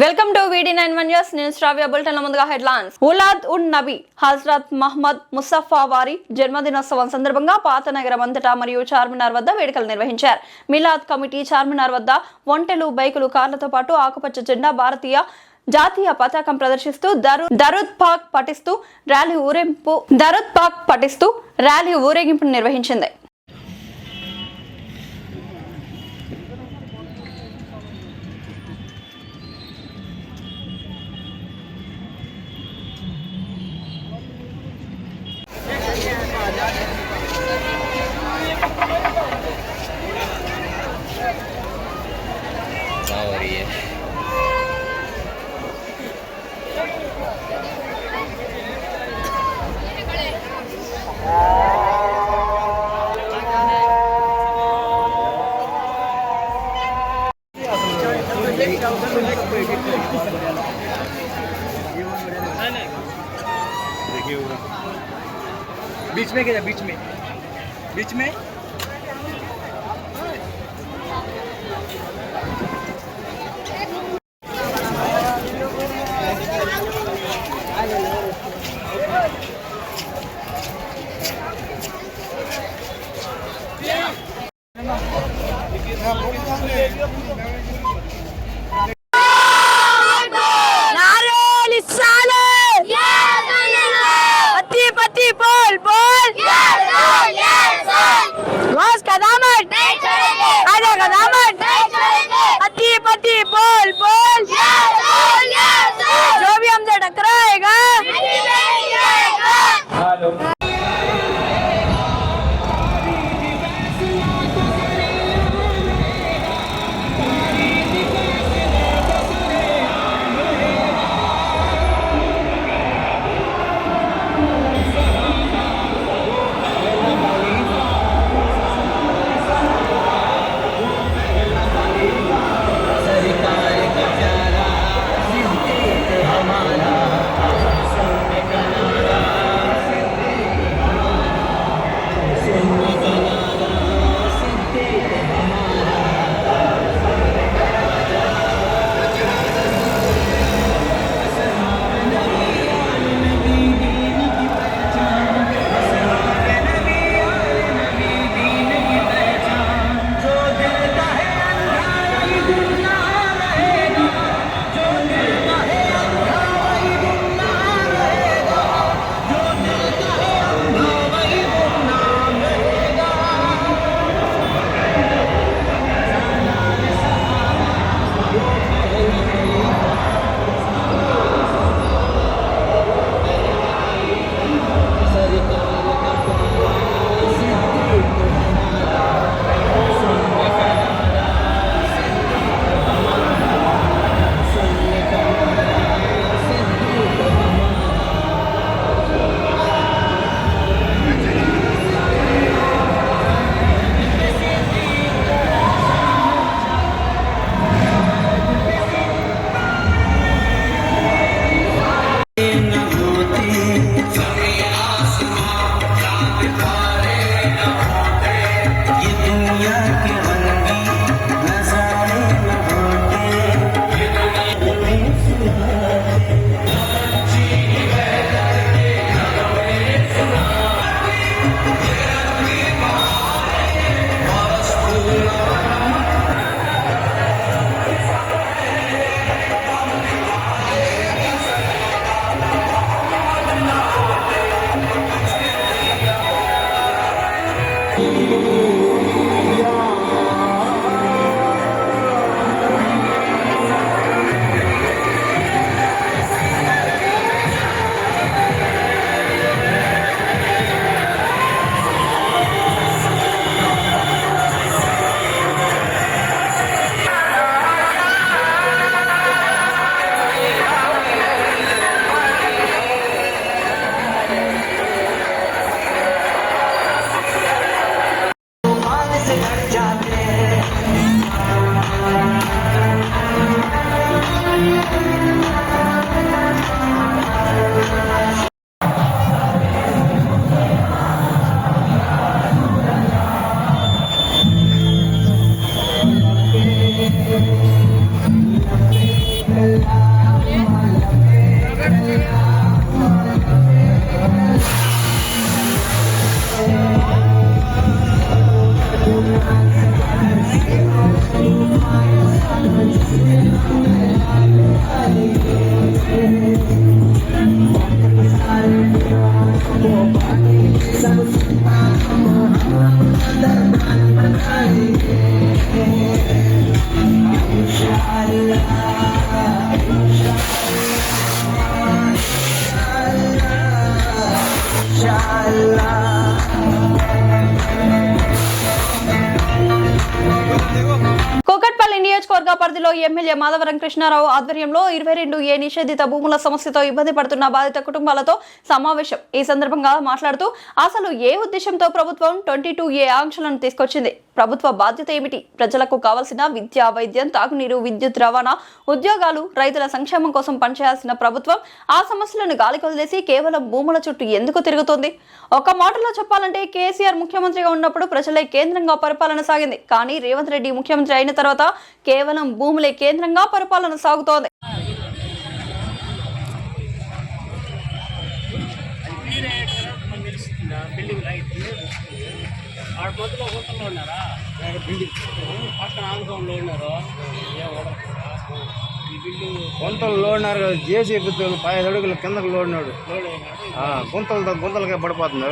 Welcome to VD91 news. నేను శ్రావ్య. Bulletin ముందుగా headlines. ఉలాద్ un Nabi Hazrat Mohammed Mustafa వారి జన్మదినోత్సవం సందర్భంగా పాతనగరం అంతటా మరియు చార్మినార్ వద్ద వేడుకలు నిర్వహించారు. మిలాద్ కమిటీ చార్మినార్ వద్ద ఒంటెలు, బైకులు, కార్లతో పాటు ఆకుపచ్చ జెండా, భారతీయ జాతీయ పతాకం ప్రదర్శిస్తూ దరూద్ పాక్ పఠిస్తూ ర్యాలీ ఊరేగింపును నిర్వహించింది. बीच में क्या, बीच में जो भी हमसे टकराएगा నియోజకవర్గ పరిధిలో ఎమ్మెల్యే మాధవరం కృష్ణారావు ఆధ్వర్యంలో 22A నిషేధిత భూముల సమస్యతో ఇబ్బంది పడుతున్న బాధిత కుటుంబాలతో సమావేశం. ఈ సందర్భంగా మాట్లాడుతూ అసలు ఏ ఉద్దేశంతో ప్రభుత్వం 22A ఆంక్షలను తీసుకొచ్చింది, ప్రభుత్వ బాధ్యత ఏమిటి, ప్రజలకు కావాల్సిన విద్య, వైద్యం, తాగునీరు, విద్యుత్ రవాణా, ఉద్యోగాలు, రైతుల సంక్షేమం కోసం పనిచేయాల్సిన ప్రభుత్వం ఆ సమస్యలను గాలికి వదిలేసి కేవలం భూముల చుట్టూ ఎందుకు తిరుగుతోంది? ఒక మాటలో చెప్పాలంటే కేసీఆర్ ముఖ్యమంత్రిగా ఉన్నప్పుడు ప్రజలే కేంద్రంగా పరిపాలన సాగింది. కానీ రేవంత్ రెడ్డి ముఖ్యమంత్రి అయిన తర్వాత కేవలం భూములే కేంద్రంగా పరిపాలన సాగుతోంది. గుంతలు లోడినారు, జేసీబీ గుర్తులు 5 అడుగుల కిందకు లోడినాడు. గుంతలకే పడిపోతుంది.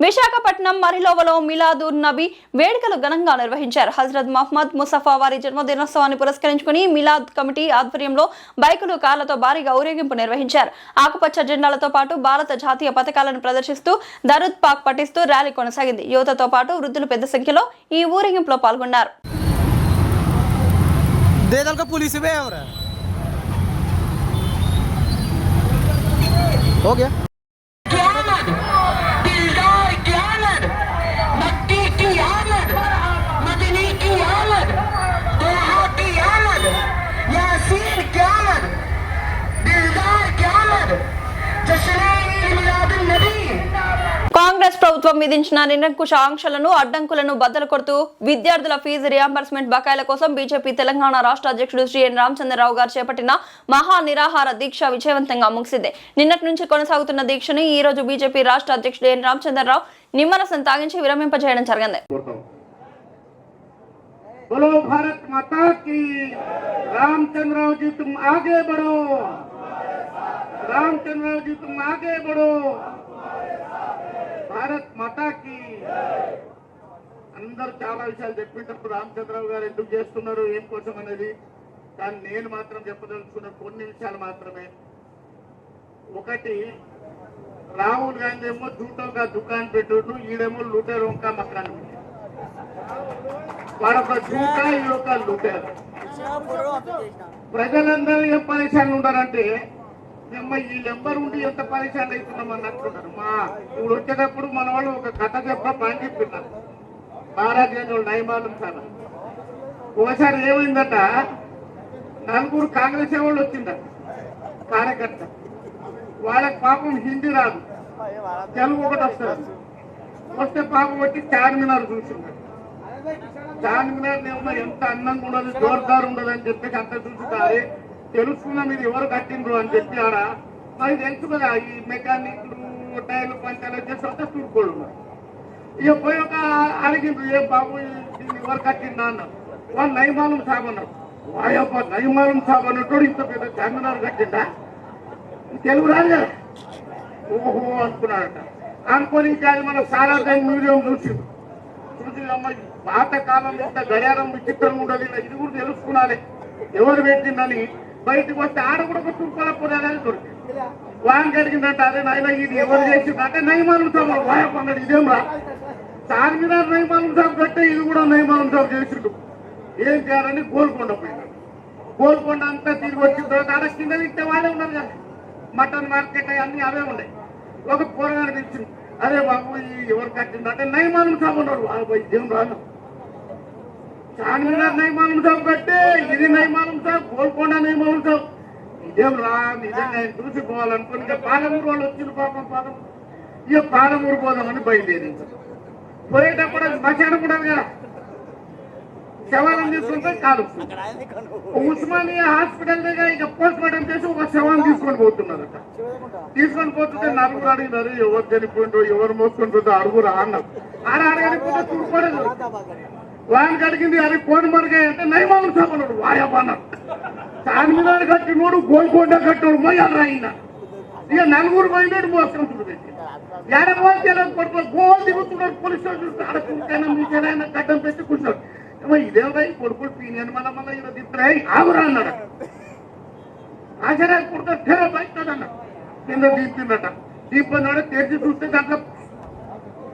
విశాఖపట్నం మరిలోవలో మిలాదున్ నబీ వేడుకలు ఘనంగా నిర్వహించారు. హజరత్ మహమ్మద్ ముసఫా వారి జన్మదినోత్సవాన్ని పురస్కరించుకుని మిలాద్ కమిటీ ఆధ్వర్యంలో బైకులు, కార్లతో భారీగా ఊరేగింపు నిర్వహించారు. ఆకుపచ్చ జెండాలతో పాటు భారత జాతీయ పతాకాలను ప్రదర్శిస్తూ దరుద్ పాక్ పఠిస్తూ ర్యాలీ కొనసాగింది. యువతతో పాటు వృద్ధులు పెద్ద సంఖ్యలో ఈ ఊరేగింపులో పాల్గొన్నారు. కాంగ్రెస్ ప్రభుత్వం విధించిన నిరంకుశ ఆంక్షలను, అడ్డంకులను బద్దలు కొడుతూ విద్యార్థుల ఫీజు రియంబర్స్మెంట్ బకాయిల కోసం బీజేపీ తెలంగాణ రాష్ట్ర అధ్యక్షుడు శ్రీ ఎన్ రామచంద్రరావు గారు చేపట్టిన మహా నిరాహార దీక్ష విజయవంతంగా ముగిసింది. నిన్నటి నుంచి కొనసాగుతున్న దీక్షను ఈ రోజు బీజేపీ రాష్ట్ర అధ్యక్షుడు ఎన్ రామచంద్రరావు నిమ్మరసం తాగించి విరమింపజేయడం జరిగింది. बोलो भारत माता की, रामचंद्रराव जी तुम आगे बढ़ो, रामचंद्रराव जी तुम आगे बढ़ो, భారత్ మాతాకి. అందరూ చాలా విషయాలు చెప్పేటప్పుడు రామచంద్రరావు గారు ఎందుకు చేస్తున్నారు, ఏం కోసం అనేది, కానీ నేను మాత్రం చెప్పదలుచుకున్న కొన్ని విషయాలు మాత్రమే. ఒకటి, రాహుల్ గాంధీ ఏమో జూటోగా దుకాణం పెట్టుడు, ఈడేమో లూటేరోంకా మకాన్ పెట్టాడు. వాడొక జూట, ఈడొక లూటేరు. ప్రజలందరూ ఏం పరేషాన్లు ఉంటారంటే వీళ్ళెంబరు ఉండి ఎంత పరేషాన్ అవుతున్నాం అన్నట్టున్నారు. ఇప్పుడు వచ్చేటప్పుడు మన వాళ్ళు ఒక కథ పని చెప్పిన్నారు, మహారాజు నయమాలం చాలా. ఒకసారి ఏమైందట, 4 కాంగ్రెస్ వాళ్ళు వచ్చిందట కార్యకర్త. వాళ్ళకి పాపం హిందీ రాదు, తెలుగు ఒకటి వస్తుంది. వస్తే పాపం వచ్చి చార్మినార్ చూసింది. చార్మినార్ ఏమో ఎంత అందంగా ఉండదు, జోర్దార్ ఉండదు అని చెప్పేసి అంత చూసుకుంటారు. తెలుసుకున్నాం ఇది ఎవరు కట్టిండ్రు అని చెప్పి ఆడ మరి తెలుసు కదా, ఈ మెకానిక్లు, టైర్లు పంచాలు వచ్చేసి వస్తే చూడుకోడు. ఇక పోయి ఒక అడిగిండ్రు, ఏ బాబు దీన్ని ఎవరు కట్టిందా అన్నారు. వాళ్ళు నయమాలం సాబ్ అన్నారు. వాయప్ప నయమాలం సాబ్ అన్నట్టు ఇంత పెద్ద చార్మినార్ కట్టిందా, తెలుగు రాదు కదా. ఓహో అనుకున్నాడట. అనుకొని ఇంకా మన సాలార్జంగ్ మ్యూజియం చూసి అమ్మ పాత కాలంలో ఇంత గడియారం విచిత్రంగా ఉండదు, ఇది కూడా తెలుసుకున్నాలి ఎవరు పెట్టిందని. బయటకు వస్తే ఆడ కూడా ఒక తుప్పల పురాణాలు దొరికింది. వానికి అడిగిందంటే, అదే నాయన ఇది ఎవరు చేసిందంటే నయమానం సాబ్. వాయప్ప అన్నాడు, ఇదేం రా, చార్మినార్ నయమానం సాబ్ కట్టే ఇది కూడా నయమానం సాబ్ చేసిండు. ఏం చేయాలని గోల్కొండ పోయినాడు. గోల్కొండ అంతా తిరిగి వచ్చిన తర్వాత ఆడ కింద తింటే వాళ్ళే ఉన్నారు కదా, మటన్ మార్కెట్ అన్ని అవే ఉన్నాయి. ఒక కూరగాయలు తెచ్చింది, అరే బాబు ఎవరు కట్టిందంటే నయమానం సాబ్ అన్నాడు. ఇదేం రాను, చార్మినార్ నయమానం సాబ్ కట్టే ఇది నయమానం సాబ్, గోల్కొండ నయమానం సాబ్, ఇదేం రా నిజంగా ఆయన చూసిపోవాలనుకుని ఇక పాలమూరు వాళ్ళు వచ్చింది. పాపం ఇక పాలమూరు పోదామని బయలుదేరింది. పోయేటప్పుడు అది మశానం కూడా కదా, శవాలను తీసుకుంటే కాదు. ఉస్మానియా హాస్పిటల్ దగ్గర ఇక పోస్ట్ మార్టం చేసి ఒక శవాన్ని తీసుకొని పోతున్నారట. తీసుకొని పోతుంటే నలుగురు అడిగినారు, ఎవరు చనిపోయిందో ఎవరు మోసుకుంటుందో అడుగురా అన్నారు. అడగనిపోతే చూసుకోలేదు. వానికి అడిగింది, అది కోడి మరుగాయ అంటే నైమాలు సభనుడు వాయమన్నాడు. చార్మినార్ కట్టినోడు గోల్కొండ కట్టినోడు పోయాడు ఆయన. ఇక నలుగురు పోయినాడు మోసుకుంటుంది. ఎడ మోసేలా కొడుకు గోల్ దిగుతున్నాడు. పోలీసు చూస్తే అడగకుంటేనా మీకేనా గడ్డం పెట్టి కూర్చోడు. ఇదేమై కొడుకులు పీనియన్ మళ్ళీ ఇలా తిప్పురాయి ఆగురా అన్నాడు. ఆచార్య కొడుకు తెర బయట అన్నాడు. కింద దీపిందట. దీపన్నాడు. తెరిచి చూస్తే దాంట్లో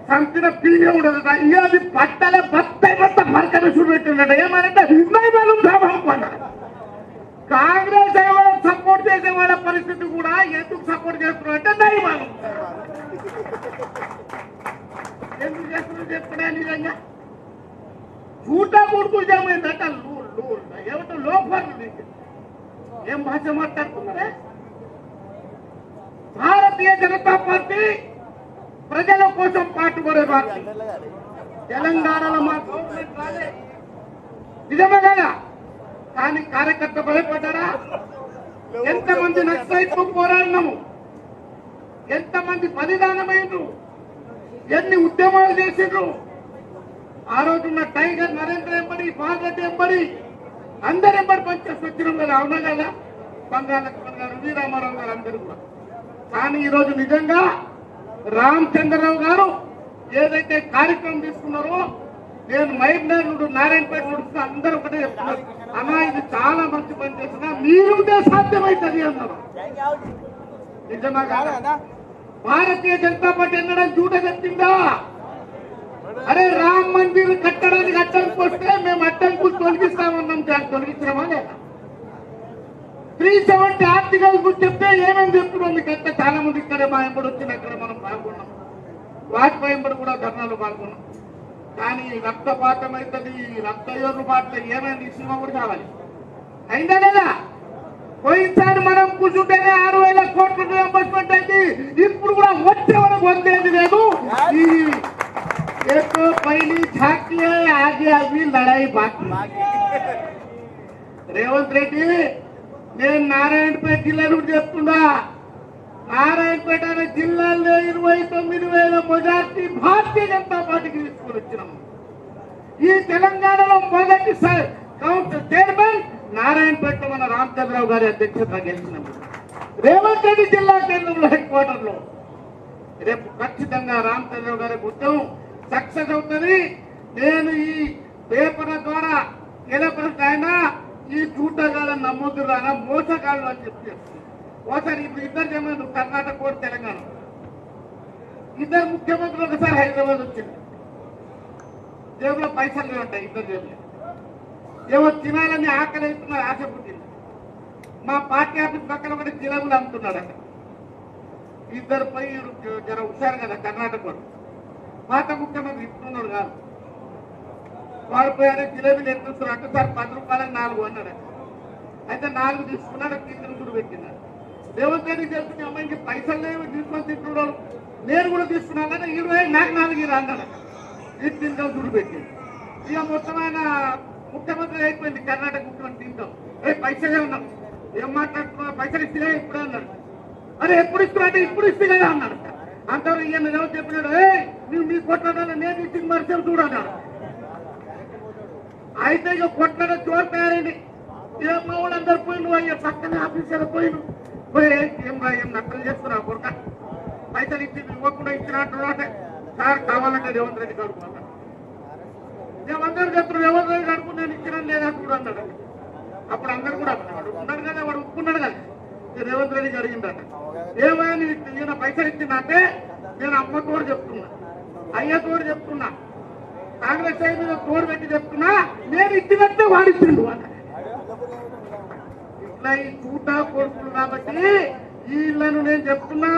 సంతిన పీనే ఉండదు. అది బట్టలే బత్తాయి బట్ట మరకలు చూపెట్టిందట. ఏమనంటే నైమాలు అన్నాడు. కాంగ్రెస్ సపోర్ట్ చేసే వాళ్ళ పరిస్థితి కూడా ఎందుకు సపోర్ట్ చేస్తున్నారు అంటే నైమాలు ఎందుకు చేస్తున్నారు చెప్తున్నా. నిజంగా చూటా కొడుకులు జమైందట. ఏమంటే లోపలు ఏం భాష మాట్లాడుతున్నారే. భారతీయ జనతా పార్టీ ప్రజల కోసం పాటుపడే పార్టీ. తెలంగాణలో మా గవర్నమెంట్ రాలే నిజమే కదా, కానీ కార్యకర్త భయపడ్డారా? ఎంతమంది నక్సలైట్లు పోరాడినాము, ఎంతమంది బలిదానమైండ్రు, ఎన్ని ఉద్యమాలు చేసిండ్రు. ఆ రోజున్న టైగర్ నరేంద్ర ఎంబడి, భాగవతి ఎంబడి, అందరు ఎంబడి పనిచేసి వచ్చినాం కదా. అవునా కదా? బంగాళాఖాతం గారు, వీరామారావు గారు అందరూ కూడా. కానీ ఈరోజు నిజంగా రామచంద్రరావు గారు ఏదైతే కార్యక్రమం తీసుకున్నారో, నేను మైబ్నూరు నారాయణపేట నుండి అందరూ ఒకటే చెప్తున్నారు, అన్నా ఇది చాలా మంచి పని చేస్తున్నా, మీరుంటే సాధ్యమవుతుంది అన్నారు. నిజమా కాదా? భారతీయ జనతా పార్టీ ఎన్నడం చూడ చెప్పిందా? అరే రామ్ మందిర్ కట్టడానికి అడ్డంకి వస్తే మేము అడ్డంకులు తొలగిస్తామన్నాం. దాన్ని తొలగించడమా లేదా? 370 ఆర్టికల్ గురించి చెప్తే ఏమేమి చెప్తున్నాం మీకు అంతా. చాలా మంది ఇక్కడే మా ఎంబడి వచ్చిన అక్కడ మనం పాల్గొన్నాం. వాజ్పేయి ఎంబడి కూడా ధర్నాలు పాల్గొన్నాం. కానీ రక్తపాతం అవుతుంది, రక్తయోగ పాటలు ఏమైనా ఈ సినిమా కూడా కావాలి. అయిందా లేదా? పోయినసారి మనం కూర్చుంటేనే 6,000 కోట్ల రియంబర్స్మెంట్ అయింది. ఇప్పుడు కూడా వచ్చే వరకు వందేది లేదు. ఈ పైలి झांकी है, आगे अभी लड़ाई बाकी. రేవంత్ రెడ్డి నేను నారాయణపేట జిల్లా నుండి చెప్తున్నా, నారాయణపేట అనే జిల్లాలో 29,000 మెజార్టీ భారతీయ జనతా పార్టీకి తీసుకొని వచ్చినాము. ఈ తెలంగాణలో మొదటి కౌన్సిల్ చైర్మన్ నారాయణపేట మన రామచంద్రరావు గారి అధ్యక్షత గెలిచినప్పుడు రేవంత్ రెడ్డి జిల్లా కేంద్రంలో హెడ్ క్వార్టర్ లో రేపు ఖచ్చితంగా రామచంద్రరావు గారి ఉద్యమం సక్సెస్ అవుతుంది. నేను ఈ పేపర్ల ద్వారా అయినా ఈ చూటగాళ్ళని నమ్మొద్దు రానా, మోసగాళ్ళు అని చెప్పి ఒకసారి ఇప్పుడు ఇద్దరు జమీను కర్ణాటక కూడా తెలంగాణ ఇద్దరు ముఖ్యమంత్రులు ఒకసారి హైదరాబాద్ వచ్చింది. జేబులో పైసలు ఉంటాయి ఇద్దరు జేబులు. ఏమో తినాలని ఆకలి అవుతున్నారు, ఆశ పుట్టింది. మా పార్టీ ఆఫీస్ పక్కన ఒకటి జిలేబులు అమ్ముతున్నాడట. ఇద్దరు పోయి జర హుషారు కదా కర్ణాటక వాడు, పాత ముఖ్యమంత్రి ఇస్తున్నాడు కాదు. వాడు పోయాడు జిలేబీలు ఎత్తున్నారు అంటే సార్ 10 రూపాయలకు 4 అన్నాడు. అయితే 4 తీసుకున్నాడు, కింద కూడా పెట్టినాడు. రేవంత్ రెడ్డి చెప్తున్న అమ్మాయికి పైసలు లేవు తీసుకొని తింటున్నాడు, నేను కూడా తీసుకున్నాను అంటే 20 నాకు 4 అన్నాడు. ఇది తింటాం చూడు పెట్టింది. ఇక మొత్తం ఆయన ముఖ్యమంత్రి అయిపోయింది కర్ణాటక ముఖ్యమంత్రి. తింటాం పైసలే ఉన్నాం, ఏం మాట్లాడుతున్నా, పైసలు ఇస్తే ఇప్పుడే అన్నాడు. అరే ఎప్పుడు ఇస్తున్నా అంటే ఇప్పుడు ఇస్తే కదా అన్నాడు. అంటారు ఈయన ఎవరు చెప్పినాడు, నువ్వు నీ కొట్లాడాలి నేను ఇచ్చిన మరిసేపు చూడన్నాడు. అయితే ఇక కొట్లాడ చోటు తయారైంది. ఏ మా వాళ్ళు అందరు పోయి నువ్వు అయ్యా పక్కనే ఆఫీసర్ పోయి ఏం నక్కలు చేస్తున్నావు కొరక, పైసలు ఇచ్చి ఇవ్వకుండా ఇచ్చినట్టు అంటే సార్ కావాలంటే రేవంత్ రెడ్డి కడుకున్నాడు. మేమందరూ చెప్తున్నాడు రేవంత్ రెడ్డి కడుకు నేను ఇచ్చినా లేదా చూడు అన్నాడు. అప్పుడు అందరు కూడా ఉన్నాడు కదా, వాడు ఒప్పుకున్నాడు కదా. రేవంత్ రెడ్డి జరిగిందట. ఏమైనా ఈయన పైసలు ఇచ్చిందంటే నేను అమ్మతో చెప్తున్నా, అయ్యతో చెప్తున్నా, కాంగ్రెస్ సైడ్ మీద తోడు పెట్టి చెప్తున్నా, నేను ఇచ్చినట్టే వాడిచ్చిండు అన్న. ఇట్లా ఈ చూట కొడుకులు కాబట్టి వీళ్ళను నేను చెప్తున్నా,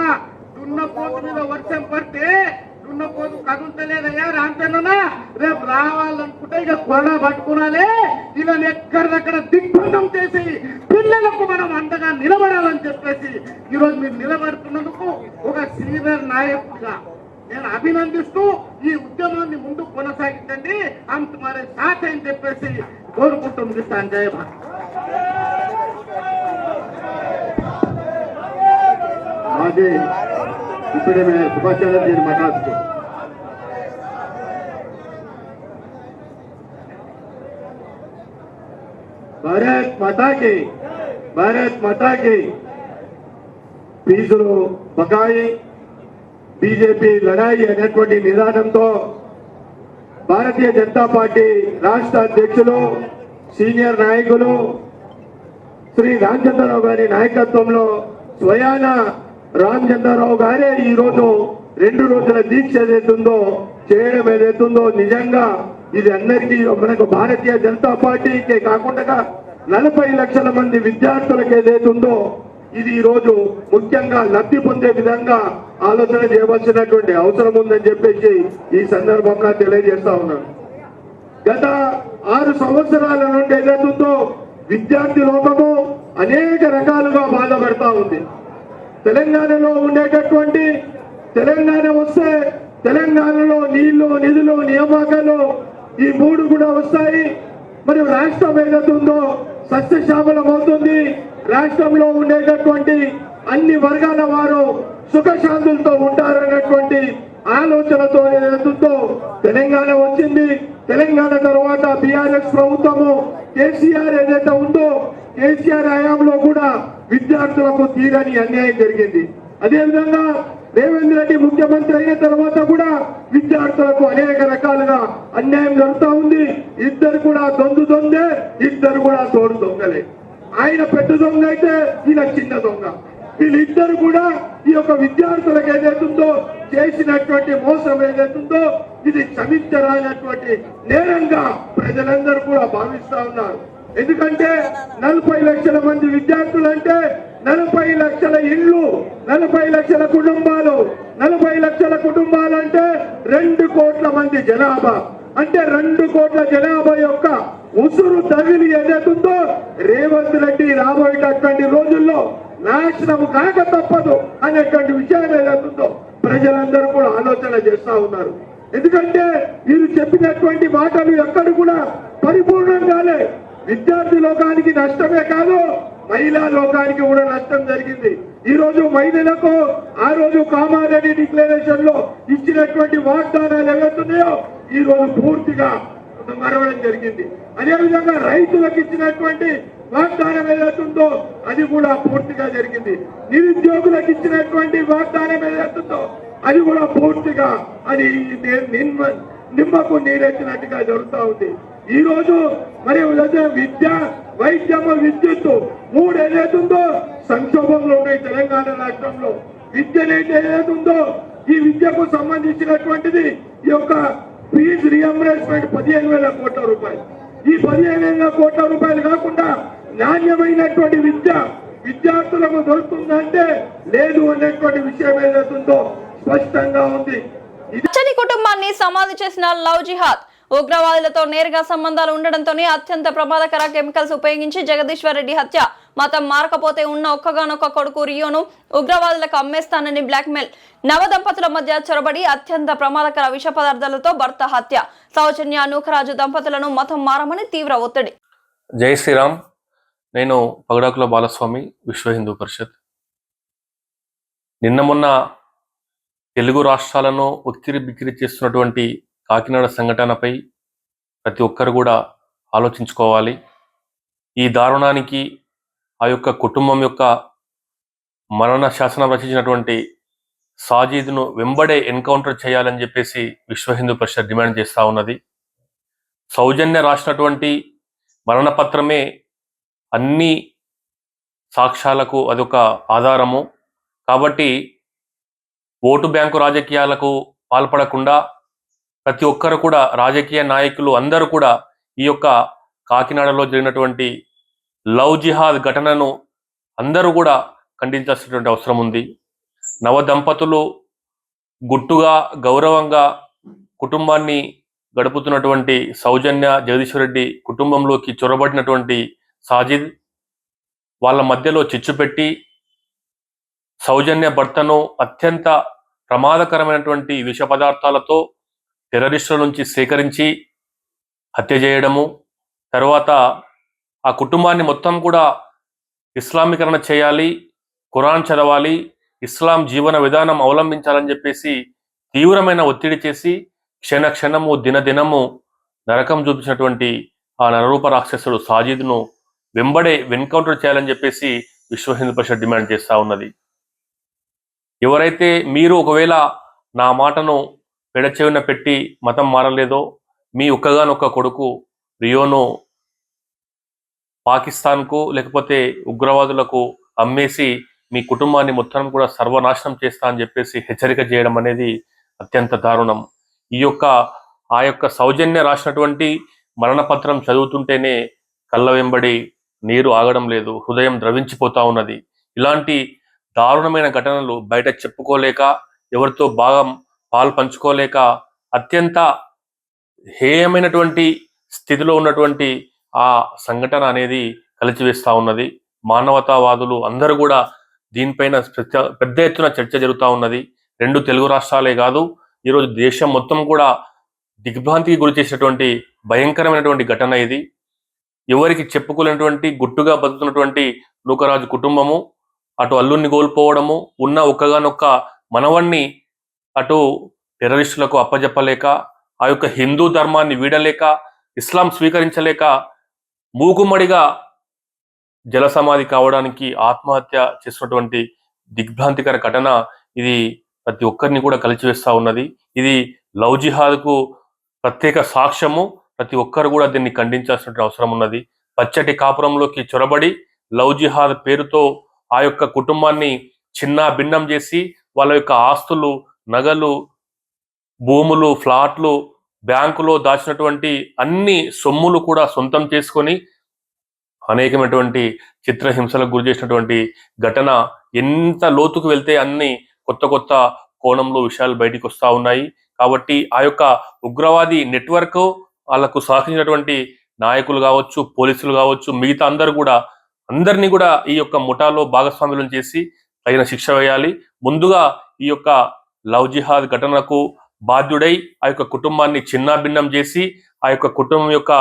దున్నపోతు మీద వర్షం పడితే దున్నపోతు కదులుతలేదయ్యా రాంచన్నా, రేపు రావాలనుకుంటే ఇక కొడ పట్టుకున్నాలే. వీళ్ళని ఎక్కడిదక్కడ దిగ్బంధం చేసి పిల్లలకు మనం అండగా నిలబడాలని చెప్పేసి ఈరోజు మీరు నిలబడుతున్నందుకు ఒక సీనియర్ నాయకుడిగా నేను అభినందిస్తూ ఈ ఉద్యమాన్ని ముందుకు కొనసాగించండి हम तुम्हारे साथ అని చెప్పేసి కోరుకుంటుంది సంజయ్ భారత్. మాజీ డిప్యూటీ మేయర్ సుభాష్ చంద్ర మాట్లాడుతూ భారత్ మాతాకి ఫీజులు బకాయి బీజేపీ లడాయి అనేటువంటి నినాదంతో భారతీయ జనతా పార్టీ రాష్ట్ర అధ్యక్షులు సీనియర్ నాయకులు శ్రీ రామచంద్రరావు గారి నాయకత్వంలో స్వయాన రామచంద్రరావు గారే ఈ రోజు 2 రోజుల దీక్ష ఏదైతుందో చేయడం ఏదైతుందో నిజంగా ఇది అందరికీ మనకు భారతీయ జనతా పార్టీకే కాకుండా 40 లక్షల మంది విద్యార్థులకు ఏదైతుందో ఇది ఈ రోజు ముఖ్యంగా లబ్ధి పొందే విధంగా ఆలోచన చేయవలసినటువంటి అవసరం ఉందని చెప్పేసి ఈ సందర్భంగా తెలియజేస్తా ఉన్నాను. గత 6 సంవత్సరాల నుండి ఏదైతుందో విద్యార్థి లోకము అనేక రకాలుగా బాధపడతా ఉంది. తెలంగాణలో ఉండేటటువంటి తెలంగాణ వస్తే తెలంగాణలో నీళ్లు నిధులు నియామకాలు ఈ 3 కూడా వస్తాయి. మరియు రాష్ట్రం ఏదైతుందో సస్యశ్యామలం అవుతుంది. రాష్ట్రంలో ఉండేటటువంటి అన్ని వర్గాల వారు సుఖశాంతులతో ఉంటారన్నటువంటి ఆలోచనతో ఏదైతుందో తెలంగాణ వచ్చింది. తెలంగాణ తర్వాత బీఆర్ఎస్ ప్రభుత్వము కేసీఆర్ ఏదైతే ఉందో కేసీఆర్ హయాంలో కూడా విద్యార్థులకు తీరని అన్యాయం జరిగింది. అదేవిధంగా రేవంత్ రెడ్డి ముఖ్యమంత్రి అయిన తర్వాత కూడా విద్యార్థులకు అనేక రకాలుగా అన్యాయం జరుగుతూ ఉంది. ఇద్దరు కూడా దొందే, ఇద్దరు కూడా తోడు దొంగలే. ఆయన పెద్ద దొంగ అయితే ఈయన చిన్న దొంగ. వీళ్ళిద్దరు కూడా ఈ యొక్క విద్యార్థులకు ఏదైతుందో చేసినటువంటి మోసం ఏదైతుందో ఇది క్షమించరానటువంటి నేరంగా ప్రజలందరూ కూడా భావిస్తా ఉన్నారు. ఎందుకంటే 40 లక్షల మంది విద్యార్థులు అంటే 40 లక్షల ఇళ్ళు, 40 లక్షల కుటుంబాలు, 40 లక్షల కుటుంబాలు అంటే 2 కోట్ల మంది జనాభా. అంటే 2 కోట్ల జనాభా యొక్క ఉసురు తగిలి ఏదైతుందో రేవంత్ రెడ్డి రాబోయేటటువంటి రోజుల్లో నాశనం కాక తప్పదు అనేటువంటి విషయం ఏదైతుందో ప్రజలందరూ కూడా ఆలోచన చేస్తా ఉన్నారు. ఎందుకంటే మీరు చెప్పినటువంటి మాటలు ఎక్కడ కూడా పరిపూర్ణంగానే విద్యార్థి లోకానికి నష్టమే కాదు, మహిళా లోకానికి కూడా నష్టం జరిగింది. ఈ రోజు మహిళలకు ఆ రోజు కామారెడ్డి డిక్లరేషన్ లో ఇచ్చినటువంటి వాగ్దానాలు ఏవైతున్నాయో ఈ రోజు పూర్తిగా మరవడం జరిగింది. అదేవిధంగా రైతులకు ఇచ్చినటువంటి వాగ్దానం ఏదైతుందో అది కూడా పూర్తిగా జరిగింది. నిరుద్యోగులకు ఇచ్చినటువంటి వాగ్దానం ఏదైతుందో అది కూడా పూర్తిగా అది నిమ్మకు నీరెత్తినట్టుగా జరుగుతూ ఉంది. ఈ రోజు మరి విద్య, వైద్యము, విద్యుత్తు 3 ఏదైతుందో సంక్షోభంలో ఉన్నాయి తెలంగాణ రాష్ట్రంలో. విద్యనైతే ఏదైతుందో ఈ విద్యకు సంబంధించినటువంటిది ఈ యొక్క ఫీజు రియంబర్స్మెంట్ 15,000 కోట్ల రూపాయలు. ఈ 15,000 కోట్ల రూపాయలు కాకుండా నాణ్యమైనటువంటి విద్య విద్యార్థులకు దొరుకుతుందంటే లేదు అన్నటువంటి విషయం ఏదైతుందో స్పష్టంగా ఉంది. నచ్చని కుటుంబాన్ని సమాధి చేసిన లవ్ జిహాద్. ఉగ్రవాదులతో నేరుగా సంబంధాలు ఉండడంతోనే అత్యంత ప్రమాదకర కెమికల్స్ ఉపయోగించి జగదీశ్వర్ రెడ్డి హత్య. మతం మారకపోతే ఉన్న ఒక్కగానొక్క కొడుకు రియోను ఉగ్రవాదులకు అమ్మేస్తానని బ్లాక్మెయిల్. నవ దంపతుల మధ్య చొరబడి అత్యంత ప్రమాదకర విష పదార్థాలతో భర్త హత్య. సౌజన్య నూకరాజు దంపతులను మతం మారమని తీవ్ర ఒత్తిడి. జై శ్రీరామ్. నేను పగడాకుల బాలస్వామి, విశ్వ హిందూ పరిషత్. నిన్న మొన్న తెలుగు రాష్ట్రాలను ఉక్కిరి బిక్కిరి చేస్తున్నటువంటి కాకినాడ సంఘటనపై ప్రతి ఒక్కరు కూడా ఆలోచించుకోవాలి. ఈ దారుణానికి ఆ యొక్క కుటుంబం యొక్క మరణ శాసనం రచించినటువంటి సాజీద్ను వెంబడే ఎన్కౌంటర్ చేయాలని చెప్పేసి విశ్వ హిందూ పరిషత్ డిమాండ్ చేస్తూ ఉన్నది. సౌజన్య రాసినటువంటి మరణపత్రమే అన్ని సాక్ష్యాలకు అదొక ఆధారము. కాబట్టి ఓటు బ్యాంకు రాజకీయాలకు పాల్పడకుండా ప్రతి ఒక్కరు కూడా రాజకీయ నాయకులు అందరూ కూడా ఈ యొక్క కాకినాడలో జరిగినటువంటి లవ్ జిహాద్ ఘటనను అందరూ కూడా ఖండించాల్సినటువంటి అవసరం ఉంది. నవ దంపతులు గుట్టుగా గౌరవంగా కుటుంబాన్ని గడుపుతున్నటువంటి సౌజన్య జగదీశ్వర్ రెడ్డి కుటుంబంలోకి చొరబడినటువంటి సాజిద్ వాళ్ళ మధ్యలో చిచ్చు పెట్టి సౌజన్య భర్తను అత్యంత ప్రమాదకరమైనటువంటి విష పదార్థాలతో టెర్రరిస్టుల నుంచి సేకరించి హత్య చేయడము, తర్వాత ఆ కుటుంబాన్ని మొత్తం కూడా ఇస్లామీకరణ చేయాలి, ఖురాన్ చదవాలి, ఇస్లాం జీవన విధానం అవలంబించాలని చెప్పేసి తీవ్రమైన ఒత్తిడి చేసి క్షణ క్షణము దినదినము నరకం చూపించినటువంటి ఆ నరరూప రాక్షసుడు సాజిద్ను వెంబడే ఎన్కౌంటర్ చేయాలని చెప్పేసి విశ్వ హిందూ పరిషత్ డిమాండ్ చేస్తూ ఉన్నది. ఎవరైతే మీరు ఒకవేళ నా మాటను పెడచెవిన పెట్టి మతం మారలేదో, మీ ఒక్కగానొక్క కొడుకు రియోను పాకిస్తాన్కు లేకపోతే ఉగ్రవాదులకు అమ్మేసి మీ కుటుంబాన్ని మొత్తం కూడా సర్వనాశనం చేస్తా అని చెప్పేసి హెచ్చరిక చేయడం అనేది అత్యంత దారుణం. ఆ యొక్క సౌజన్య రాసినటువంటి మరణపత్రం చదువుతుంటేనే కళ్ళ వెంబడి నీరు ఆగడం లేదు, హృదయం ద్రవించిపోతా ఉన్నది. ఇలాంటి దారుణమైన ఘటనలు బయట చెప్పుకోలేక, ఎవరితో బాగా పాలు పంచుకోలేక అత్యంత హేయమైనటువంటి స్థితిలో ఉన్నటువంటి ఆ సంఘటన అనేది కలిచివేస్తూ ఉన్నది. మానవతావాదులు అందరూ కూడా దీనిపైన పెద్ద ఎత్తున చర్చ జరుగుతూ ఉన్నది. 2 తెలుగు రాష్ట్రాలే కాదు, ఈరోజు దేశం మొత్తం కూడా దిగ్భ్రాంతికి గురి చేసినటువంటి భయంకరమైనటువంటి ఘటన ఇది. ఎవరికి చెప్పుకోలేనటువంటి గుట్టుగా బతుకుతున్నటువంటి నూకరాజు కుటుంబము అటు అల్లుడిని కోల్పోవడము, ఉన్న ఒక్కగానొక్క మనవణ్ణి అటు టెర్రరిస్టులకు అప్పజెప్పలేక, ఆ యొక్క హిందూ ధర్మాన్ని వీడలేక, ఇస్లాం స్వీకరించలేక మూకుమ్మడిగా జలసమాధి కావడానికి ఆత్మహత్య చేసినటువంటి దిగ్భ్రాంతికర ఘటన ఇది ప్రతి ఒక్కరిని కూడా కలిచివేస్తూ ఉన్నది. ఇది లవ్ జిహాద్కు ప్రత్యేక సాక్ష్యము. ప్రతి ఒక్కరు కూడా దీన్ని ఖండించాల్సిన అవసరం ఉన్నది. పచ్చటి కాపురంలోకి చొరబడి లవ్ జిహాద్ పేరుతో ఆ యొక్క కుటుంబాన్ని చిన్న భిన్నం చేసి వాళ్ళ యొక్క ఆస్తులు, నగలు, భూములు, ఫ్లాట్లు, బ్యాంకులో దాచినటువంటి అన్ని సొమ్ములు కూడా సొంతం చేసుకొని అనేకమైనటువంటి చిత్రహింసలకు గురి చేసినటువంటి ఘటన. ఎంత లోతుకు వెళ్తే అన్ని కొత్త కొత్త కోణంలో విషయాలు బయటికి వస్తూ ఉన్నాయి. కాబట్టి ఆ యొక్క ఉగ్రవాది నెట్వర్క్, వాళ్ళకు సహకరించినటువంటి నాయకులు కావచ్చు, పోలీసులు కావచ్చు, మిగతా అందరినీ కూడా ఈ యొక్క ముఠాలో భాగస్వాములను చేసి తగిన శిక్ష వేయాలి. ముందుగా ఈ యొక్క లవ్ జిహాద్ ఘటనకు బాధ్యుడై ఆ యొక్క కుటుంబాన్ని చిన్నాభిన్నం చేసి ఆ యొక్క కుటుంబం యొక్క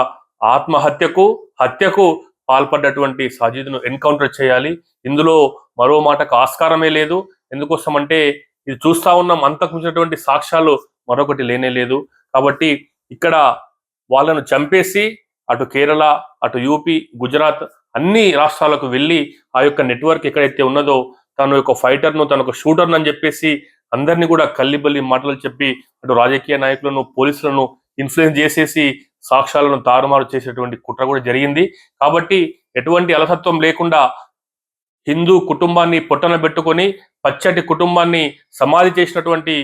హత్యకు పాల్పడ్డటువంటి సాజిద్ను ఎన్కౌంటర్ చేయాలి. ఇందులో మరో మాటకు ఆస్కారమే లేదు. ఎందుకోసం అంటే ఇది చూస్తా ఉన్నాం, అంతకు మించినటువంటి సాక్ష్యాలు మరొకటి లేనే లేదు. కాబట్టి ఇక్కడ వాళ్ళను చంపేసి అటు కేరళ, అటు యూపీ, గుజరాత్ అన్ని రాష్ట్రాలకు వెళ్ళి ఆ యొక్క నెట్వర్క్ ఎక్కడైతే ఉన్నదో తను యొక్క ఫైటర్ను, తన ఒక షూటర్ను అని చెప్పేసి అందరినీ కూడా కల్లిబల్లి మాటలు చెప్పి అటు రాజకీయ నాయకులను, పోలీసులను ఇన్ఫ్లుయెన్స్ చేసేసి సాక్ష్యాలను తారుమారు చేసేటువంటి కుట్ర కూడా జరిగింది. కాబట్టి ఎటువంటి అలసత్వం లేకుండా హిందూ కుటుంబాన్ని పొట్టన పెట్టుకొని పచ్చటి కుటుంబాన్ని సమాధి చేసినటువంటి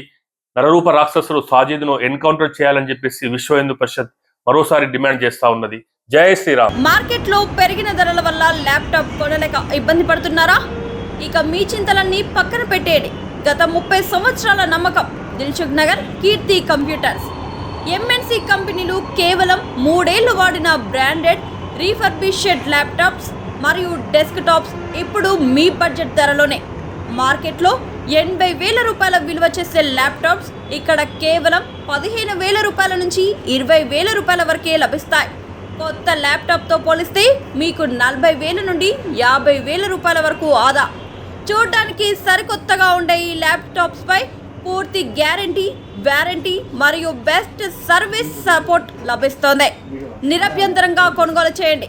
నరరూప రాక్షసుడు సాజిద్ను ఎన్కౌంటర్ చేయాలని చెప్పేసి విశ్వ హిందూ పరిషత్ మరోసారి డిమాండ్ చేస్తా ఉన్నది. జై శ్రీరామ్. మార్కెట్ లో పెరిగిన ధరల వల్ల ల్యాప్టాప్ కొనలేక ఇబ్బంది పడుతున్నారా? ఇక మీ చింతలన్నీ పక్కన పెట్టేయండి. గత 30 సంవత్సరాల నమ్మకం దిల్సుఖ్ నగర్ కీర్తి కంప్యూటర్స్. ఎంఎన్సి కంపెనీలు కేవలం 3 ఏళ్లు వాడిన బ్రాండెడ్ రీఫర్బిష్డ్ ల్యాప్టాప్స్ మరియు డెస్క్ టాప్స్ ఇప్పుడు మీ బడ్జెట్ ధరలోనే. మార్కెట్లో 80,000 రూపాయల విలువ చేసే ల్యాప్టాప్స్ ఇక్కడ కేవలం 15,000 రూపాయల నుంచి 20,000 రూపాయల వరకే లభిస్తాయి. కొత్త ల్యాప్టాప్తో పోలిస్తే మీకు 40,000 నుండి 50,000 రూపాయల వరకు ఆదా. చూడడానికి సరికొత్తగా ఉండే ఈ ల్యాప్టాప్స్ పై పూర్తి గ్యారంటీ, వారంటీ మరియు బెస్ట్ సర్వీస్ సపోర్ట్ లభిస్తోంది. నిరభ్యంతరంగా కొనుగోలు చేయండి.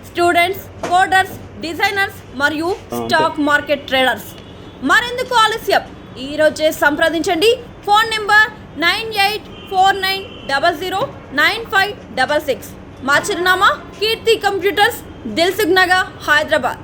స్టూడెంట్స్, కోడర్స్, డిజైనర్స్ మరియు స్టాక్ మార్కెట్ ట్రేడర్స్. మరెందుకు ఆలస్యం? ఈరోజే సంప్రదించండి. Phone number 9849009566. మా చిరునామా కీర్తి కంప్యూటర్స్, దిల్సుఖ్ నగర్, హైదరాబాద్.